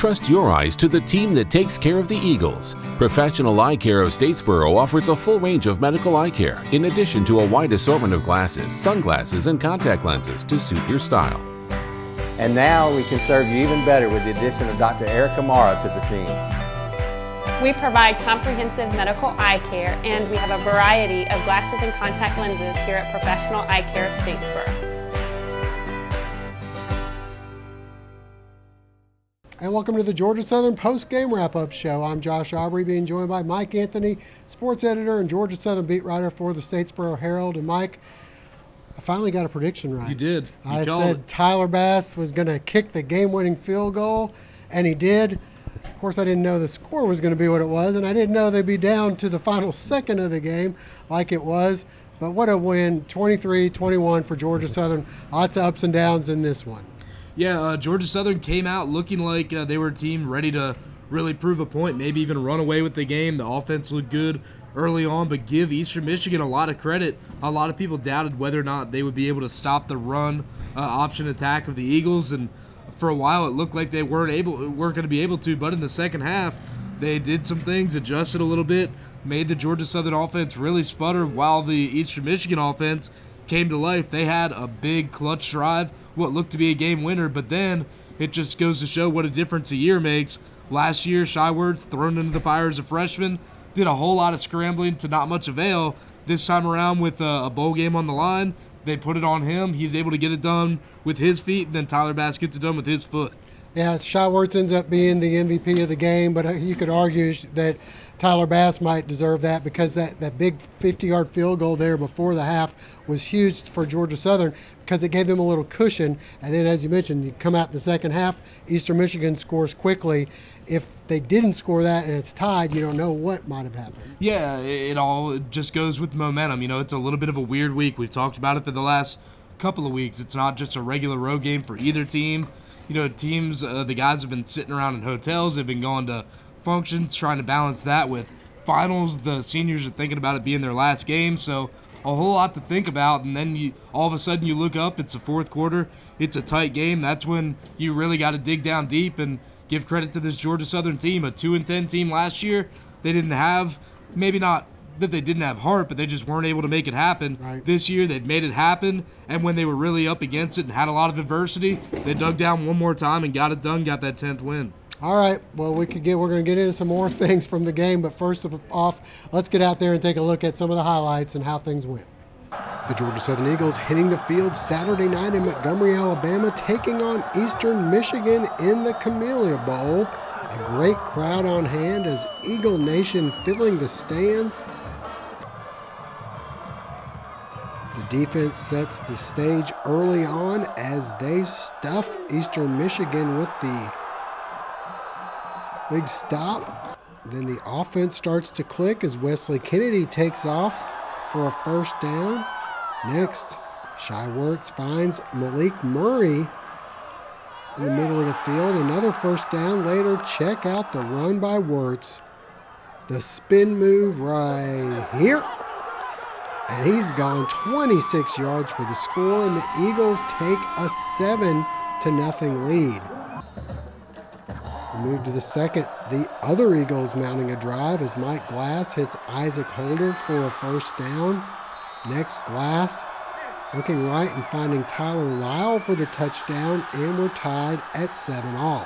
Trust your eyes to the team that takes care of the Eagles. Professional Eye Care of Statesboro offers a full range of medical eye care, in addition to a wide assortment of glasses, sunglasses, and contact lenses to suit your style. And now we can serve you even better with the addition of Dr. Erica Mara to the team. We provide comprehensive medical eye care, and we have a variety of glasses and contact lenses here at Professional Eye Care of Statesboro. And welcome to the Georgia Southern Post-Game Wrap-Up Show. I'm Josh Aubrey, being joined by Mike Anthony, sports editor and Georgia Southern beat writer for the Statesboro Herald. And Mike, I finally got a prediction right. You did. I said Tyler Bass was going to kick the game-winning field goal, and he did. Of course, I didn't know the score was going to be what it was, and I didn't know they'd be down to the final second of the game like it was. But what a win, 23-21 for Georgia Southern. Lots of ups and downs in this one. Yeah, Georgia Southern came out looking like they were a team ready to really prove a point, maybe even run away with the game. The offense looked good early on, but give Eastern Michigan a lot of credit. A lot of people doubted whether or not they would be able to stop the run option attack of the Eagles, and for a while it looked like they weren't going to be able to, but in the second half they did some things, adjusted a little bit, made the Georgia Southern offense really sputter while the Eastern Michigan offense came to life. They had a big clutch drive, what looked to be a game winner, but then it just goes to show what a difference a year makes. Last year, Shy Werts, thrown into the fire as a freshman, did a whole lot of scrambling to not much avail. This time around with a bowl game on the line, they put it on him. He's able to get it done with his feet, and then Tyler Bass gets it done with his foot. Yeah, Shy Werts ends up being the MVP of the game, but you could argue that Tyler Bass might deserve that because that big 50-yard field goal there before the half was huge for Georgia Southern because it gave them a little cushion. And then, as you mentioned, you come out in the second half, Eastern Michigan scores quickly. If they didn't score that and it's tied, you don't know what might have happened. Yeah, it all just goes with momentum. You know, it's a little bit of a weird week. We've talked about it for the last couple of weeks. It's not just a regular road game for either team. You know, teams, the guys have been sitting around in hotels. They've been going to functions, trying to balance that with finals. The seniors are thinking about it being their last game, so a whole lot to think about. And then all of a sudden you look up, it's the fourth quarter, it's a tight game. That's when you really got to dig down deep and give credit to this Georgia Southern team, a 2-10 team last year. They didn't have, maybe not that they didn't have heart, but they just weren't able to make it happen. Right. This year they've made it happen, and when they were really up against it and had a lot of adversity, they dug down one more time and got it done, got that 10th win. All right, well, we're going to get into some more things from the game, but first off, let's get out there and take a look at some of the highlights and how things went. The Georgia Southern Eagles hitting the field Saturday night in Montgomery, Alabama, taking on Eastern Michigan in the Camellia Bowl. A great crowd on hand as Eagle Nation filling the stands. The defense sets the stage early on as they stuff Eastern Michigan with the big stop. Then the offense starts to click as Wesley Kennedy takes off for a first down. Next, Shy Werts finds Malik Murray in the middle of the field. Another first down later. Check out the run by Werts. The spin move right here. And he's gone 26 yards for the score, and the Eagles take a 7-0 lead. We move to the second. The other Eagles mounting a drive as Mike Glass hits Isaac Holder for a first down. Next, Glass looking right and finding Tyler Lyle for the touchdown, and we're tied at 7-all.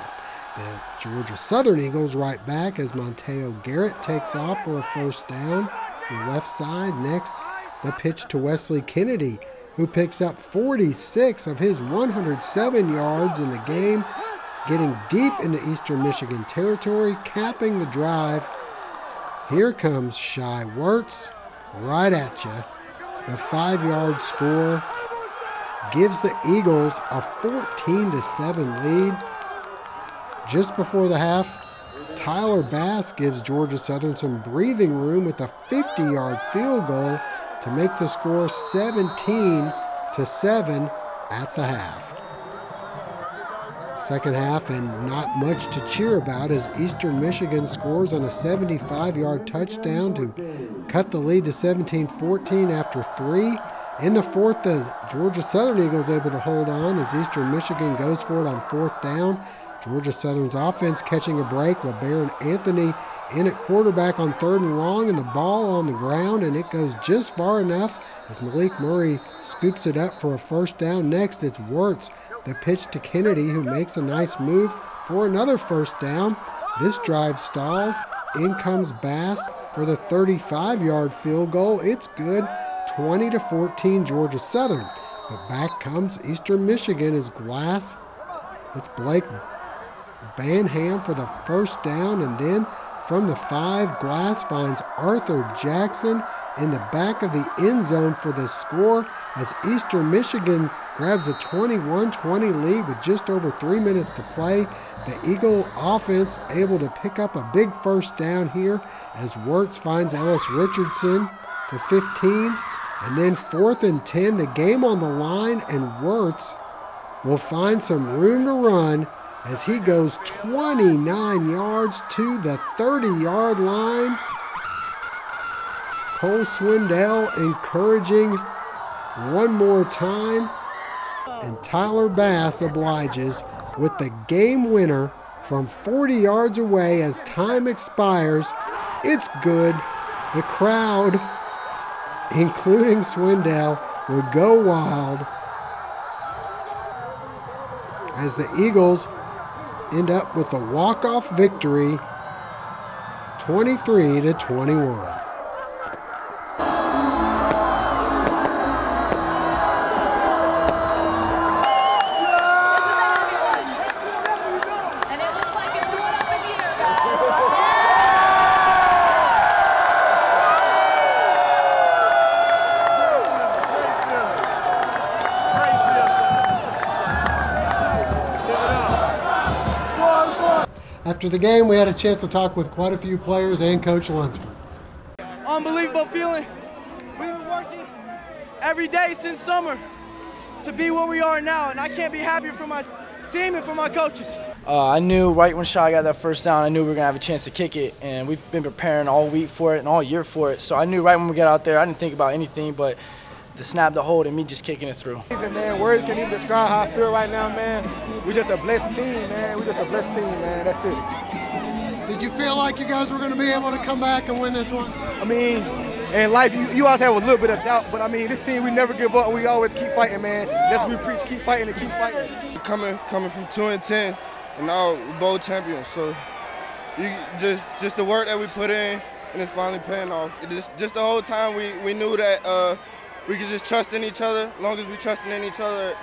The Georgia Southern Eagles right back as Monteo Garrett takes off for a first down. On the left side, next, the pitch to Wesley Kennedy, who picks up 46 of his 107 yards in the game, getting deep into Eastern Michigan territory, capping the drive. Here comes Shy Werts right at you. The 5-yard score gives the Eagles a 14-7 lead. Just before the half, Tyler Bass gives Georgia Southern some breathing room with a 50-yard field goal to make the score 17-7 at the half. Second half, and not much to cheer about as Eastern Michigan scores on a 75-yard touchdown to cut the lead to 17-14 after 3. In the fourth, the Georgia Southern Eagles able to hold on as Eastern Michigan goes for it on fourth down. Georgia Southern's offense catching a break. LeBaron Anthony in at quarterback on 3rd and long, and the ball on the ground, and it goes just far enough as Malik Murray scoops it up for a first down. Next, it's Wirtz. The pitch to Kennedy, who makes a nice move for another first down. This drive stalls. In comes Bass for the 35-yard field goal. It's good, 20-14 Georgia Southern. But back comes Eastern Michigan as Glass. It's Blake Banham for the first down, and then from the 5, Glass finds Arthur Jackson in the back of the end zone for the score as Eastern Michigan grabs a 21-20 lead with just over 3 minutes to play. The Eagle offense able to pick up a big first down here as Wirtz finds Ellis Richardson for 15. And then 4th and 10, the game on the line, and Wirtz will find some room to run as he goes 29 yards to the 30-yard line. Cole Swindell encouraging one more time, and Tyler Bass obliges with the game winner from 40 yards away as time expires. It's good. The crowd, including Swindell, would go wild as the Eagles end up with a walk-off victory, 23-21. After the game, we had a chance to talk with quite a few players and Coach Lunsford. Unbelievable feeling. We've been working every day since summer to be where we are now, and I can't be happier for my team and for my coaches. I knew right when Shy got that first down, I knew we were going to have a chance to kick it, and we've been preparing all week for it and all year for it. So I knew right when we got out there, I didn't think about anything but the snap, the hold, and me just kicking it through. Man, words can't even describe how I feel right now, man. We're just a blessed team, man. We're just a blessed team, man. That's it. Did you feel like you guys were going to be able to come back and win this one? I mean, in life, you always have a little bit of doubt, but I mean, this team, we never give up, and we always keep fighting, man. That's what we preach, keep fighting and keep fighting. Coming from 2-10, and now we're bowl champions, so you just the work that we put in, and it's finally paying off. Just the whole time we knew that we could just trust in each other. As long as we trusted in each other,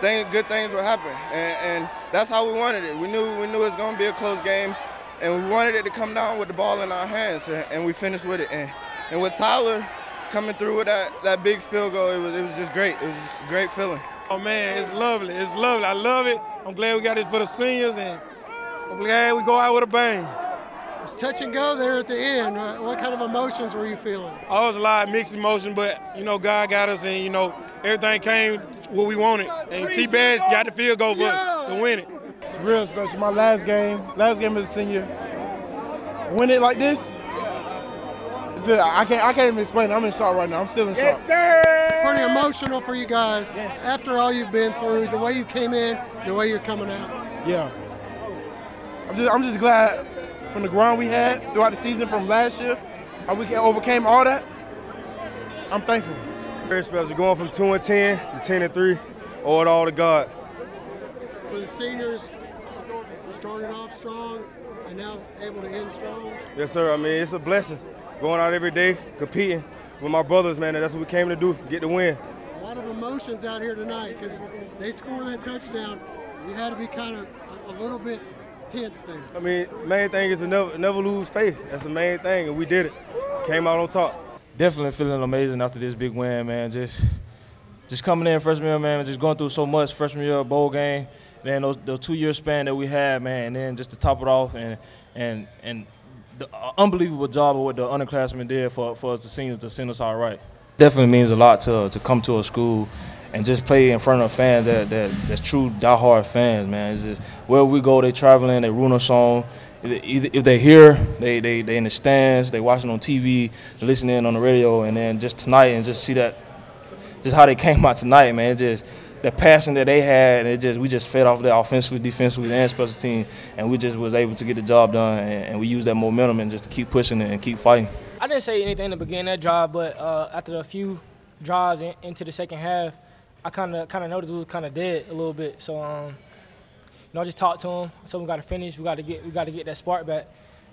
good things would happen, and that's how we wanted it. We knew it was going to be a close game, and we wanted it to come down with the ball in our hands, and we finished with it. And with Tyler coming through with that big field goal, it was just great. It was just a great feeling. Oh man, it's lovely. It's lovely. I love it. I'm glad we got it for the seniors, and I'm glad we go out with a bang. It's touch and go there at the end. What kind of emotions were you feeling? I was a lot of mixed emotion, but God got us, and everything came what we wanted. And T-Bass got the field goal for us to win it. It's real special. My last game as a senior. Win it like this, I can't even explain it. I'm in shock right now. I'm still in shock. Yes, sir! Pretty emotional for you guys. Yes. After all you've been through, the way you came in, the way you're coming out. Yeah. I'm just glad from the ground we had throughout the season from last year, how we overcame all that. I'm thankful. Very special. Going from 2-10 to 10-3, owe it all to God. For the seniors, started off strong and now able to end strong. Yes, sir. I mean, it's a blessing. Going out every day, competing with my brothers, man. That's what we came to do, get the win. A lot of emotions out here tonight because they scored that touchdown. You had to be kind of a little bit tense there. I mean, main thing is to never lose faith. That's the main thing, and we did it. Came out on top. Definitely feeling amazing after this big win, man. Just coming in freshman year, man, just going through so much freshman year, bowl game, then those 2-year span that we had, man, and then just to top it off and the unbelievable job of what the underclassmen did for us, the seniors, to send us all right. Definitely means a lot to come to a school and just play in front of fans that's true diehard fans, man. It's just wherever we go, they traveling, they rooting us on. If they here, they in the stands, they watching on TV, they listening on the radio, and then just tonight and just see that, just how they came out tonight, man. the passion that they had, and we just fed off that offensively, defensively, and special team, and we just was able to get the job done, and we used that momentum and just to keep pushing it and keep fighting. I didn't say anything in the beginning of that drive, but after a few drives into the second half, I kind of noticed it was kind of dead a little bit. So I just talked to him. So we got to finish. We got to get that spark back,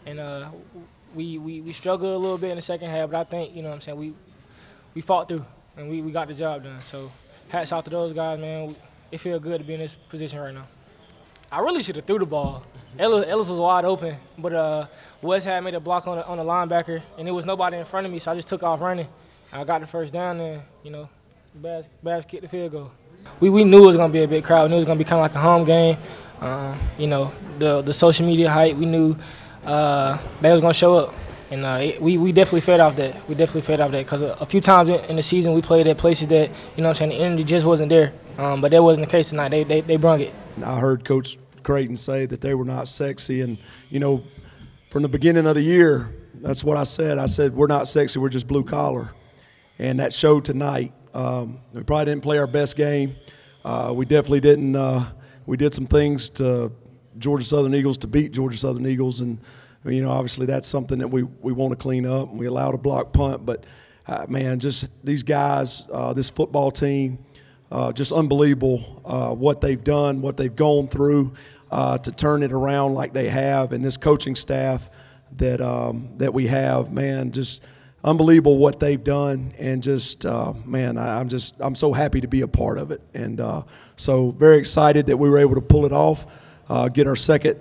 and we struggled a little bit in the second half, but I think we fought through and we got the job done. So hats off to those guys, man. It feels good to be in this position right now. I really should have threw the ball. Ellis was wide open, but Wes had made a block on the linebacker, and there was nobody in front of me, so I just took off running. I got the first down, and Bass kicked the field goal. We knew it was going to be a big crowd. We knew it was going to be kind of like a home game. The social media hype, we knew they was going to show up, and we definitely fed off that. We definitely fed off that because a few times in the season we played at places that the energy just wasn't there. But that wasn't the case tonight. They brung it. I heard Coach Creighton say that they were not sexy, and from the beginning of the year, that's what I said. I said we're not sexy, we're just blue collar, and that showed tonight. We probably didn't play our best game. We definitely didn't. We did some things to Georgia Southern Eagles to beat Georgia Southern Eagles, and obviously that's something that we want to clean up. We allowed a block punt, but man, just these guys, this football team. Just unbelievable what they've done, what they've gone through to turn it around like they have, and this coaching staff that we have, man, just unbelievable what they've done, and just man, I'm so happy to be a part of it, and so very excited that we were able to pull it off, get our second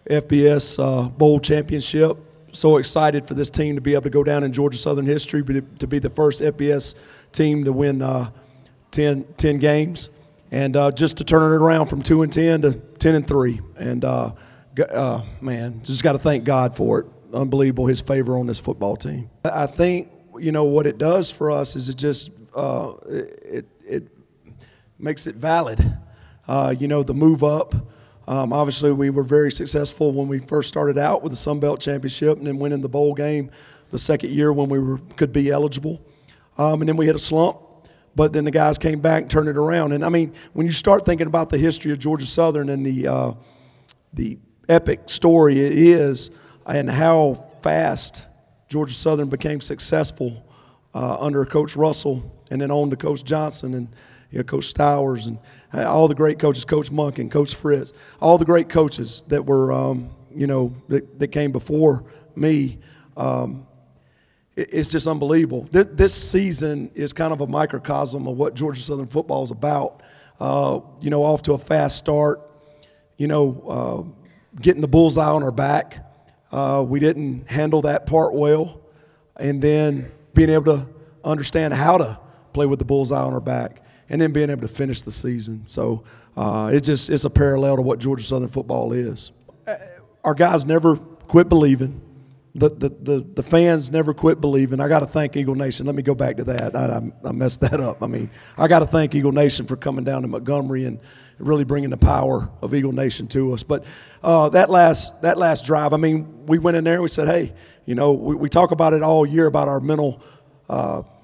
FBS Bowl championship. So excited for this team to be able to go down in Georgia Southern history, to be the first FBS team to win 10 games, and just to turn it around from 2-10 to 10-3, and man, just got to thank God for it. Unbelievable, His favor on this football team. I think what it does for us is it just it makes it valid. The move up. Obviously, we were very successful when we first started out with the Sun Belt Championship, and then winning the bowl game the second year when we could be eligible, and then we hit a slump. But then the guys came back and turned it around. And, I mean, when you start thinking about the history of Georgia Southern and the epic story it is, and how fast Georgia Southern became successful under Coach Russell, and then on to Coach Johnson and Coach Stowers and all the great coaches, Coach Monk and Coach Fritz, all the great coaches that were, that came before me. It's just unbelievable. This season is kind of a microcosm of what Georgia Southern football is about. Off to a fast start, getting the bullseye on our back. We didn't handle that part well. And then being able to understand how to play with the bullseye on our back. And then being able to finish the season. So it's a parallel to what Georgia Southern football is. Our guys never quit believing. The fans never quit believing. I got to thank Eagle Nation. Let me go back to that. I messed that up. I mean, I got to thank Eagle Nation for coming down to Montgomery and really bringing the power of Eagle Nation to us. But that last drive, I mean, we went in there and we said, hey, we talk about it all year about our mental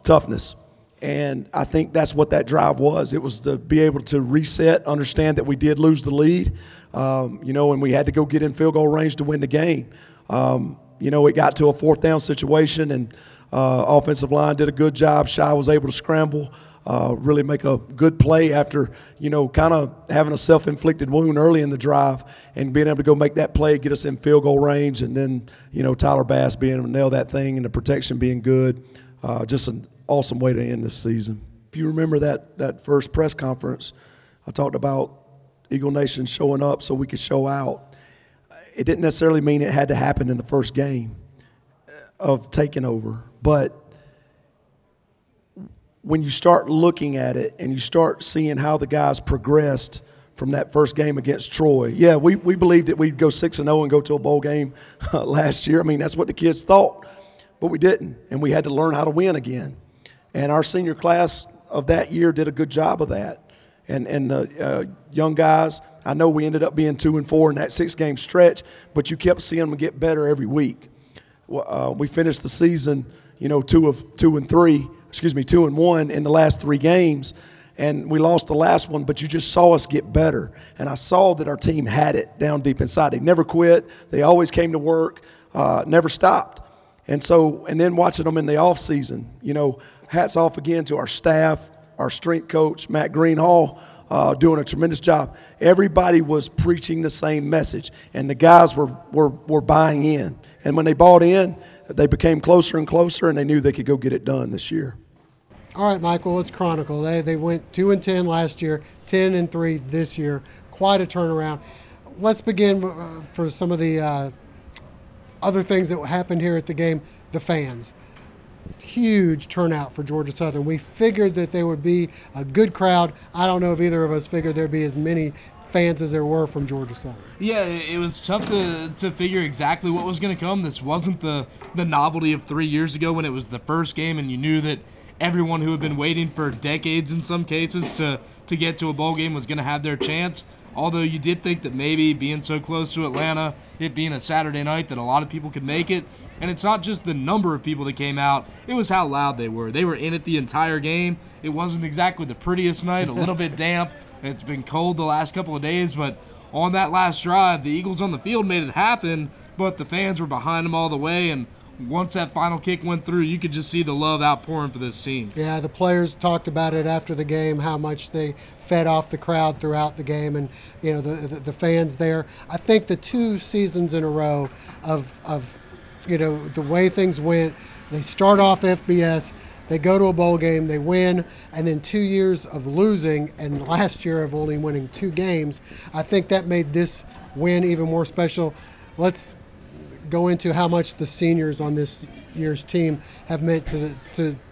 toughness. And I think that's what that drive was. It was to be able to reset, understand that we did lose the lead, and we had to go get in field goal range to win the game. It got to a fourth down situation, and offensive line did a good job. Shai was able to scramble, really make a good play after, kind of having a self-inflicted wound early in the drive and being able to go make that play, get us in field goal range, and then, Tyler Bass being able to nail that thing and the protection being good. Just an awesome way to end this season. If you remember that first press conference, I talked about Eagle Nation showing up so we could show out. It didn't necessarily mean it had to happen in the first game of taking over. But when you start looking at it and you start seeing how the guys progressed from that first game against Troy, yeah, we believed that we'd go 6-0 and go to a bowl game last year. I mean, that's what the kids thought. But we didn't, and we had to learn how to win again. And our senior class of that year did a good job of that. And the young guys, I know we ended up being 2-4 in that 6-game stretch, but you kept seeing them get better every week. We finished the season, 2-1 in the last 3 games, and we lost the last one, but you just saw us get better. And I saw that our team had it down deep inside. They never quit. They always came to work, never stopped. And then watching them in the off season, hats off again to our staff, our strength coach, Matt Greenhall, doing a tremendous job. Everybody was preaching the same message, and the guys were buying in. And when they bought in, they became closer and closer, and they knew they could go get it done this year. All right, Michael, let's chronicle. They went 2-10 last year, 10-3 this year. Quite a turnaround. Let's begin for some of the other things that happened here at the game. The fans. Huge turnout for Georgia Southern. We figured that there would be a good crowd. I don't know if either of us figured there'd be as many fans as there were from Georgia Southern. Yeah, it was tough to figure exactly what was going to come. This wasn't the novelty of 3 years ago when it was the first game and you knew that everyone who had been waiting for decades in some cases to get to a bowl game was going to have their chance. Although you did think that maybe being so close to Atlanta, it being a Saturday night, that a lot of people could make it. And it's not just the number of people that came out, it was how loud they were. They were in it the entire game. It wasn't exactly the prettiest night, a little bit damp. It's been cold the last couple of days, but on that last drive, the Eagles on the field made it happen, but the fans were behind them all the way, and once that final kick went through, you could just see the love outpouring for this team. Yeah, the players talked about it after the game, how much they fed off the crowd throughout the game, and the fans there. I think the 2 seasons in a row of the way things went, they start off FBS, they go to a bowl game, they win, and then 2 years of losing, and last year of only winning 2 games. I think that made this win even more special. Let's go into how much the seniors on this year's team have meant to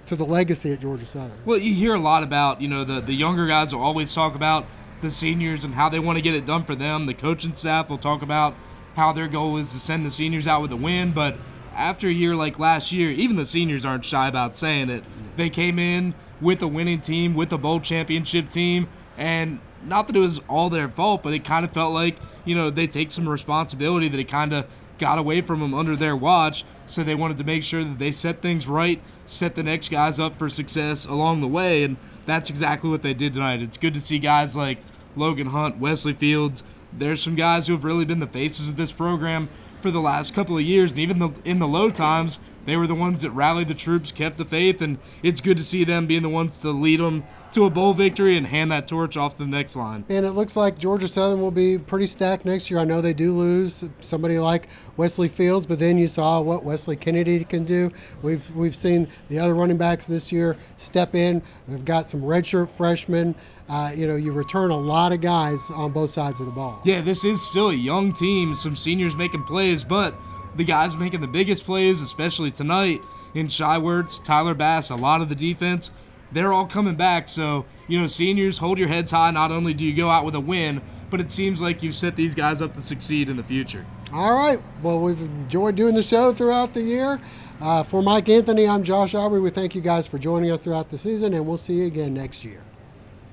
the legacy at Georgia Southern. Well, you hear a lot about, the younger guys will always talk about the seniors and how they want to get it done for them. The coaching staff will talk about how their goal is to send the seniors out with a win, but after a year like last year, even the seniors aren't shy about saying it. They came in with a winning team, with a bowl championship team, and not that it was all their fault, but it kind of felt like, they take some responsibility that it kind of got away from them under their watch, so they wanted to make sure that they set things right, set the next guys up for success along the way, and that's exactly what they did tonight. It's good to see guys like Logan Hunt, Wesley Fields. There's some guys who have really been the faces of this program for the last couple of years, and even in the low times, they were the ones that rallied the troops, kept the faith, and it's good to see them being the ones to lead them to a bowl victory and hand that torch off to the next line. And it looks like Georgia Southern will be pretty stacked next year. I know they do lose somebody like Wesley Fields, but then you saw what Wesley Kennedy can do. We've seen the other running backs this year step in. They've got some redshirt freshmen. You return a lot of guys on both sides of the ball. Yeah, this is still a young team, some seniors making plays, but the guys making the biggest plays, especially tonight, in Shy Wertz, Tyler Bass, a lot of the defense, they're all coming back. So, seniors, hold your heads high. Not only do you go out with a win, but it seems like you've set these guys up to succeed in the future. All right. Well, we've enjoyed doing the show throughout the year. For Mike Anthony, I'm Josh Aubrey. We thank you guys for joining us throughout the season, and we'll see you again next year.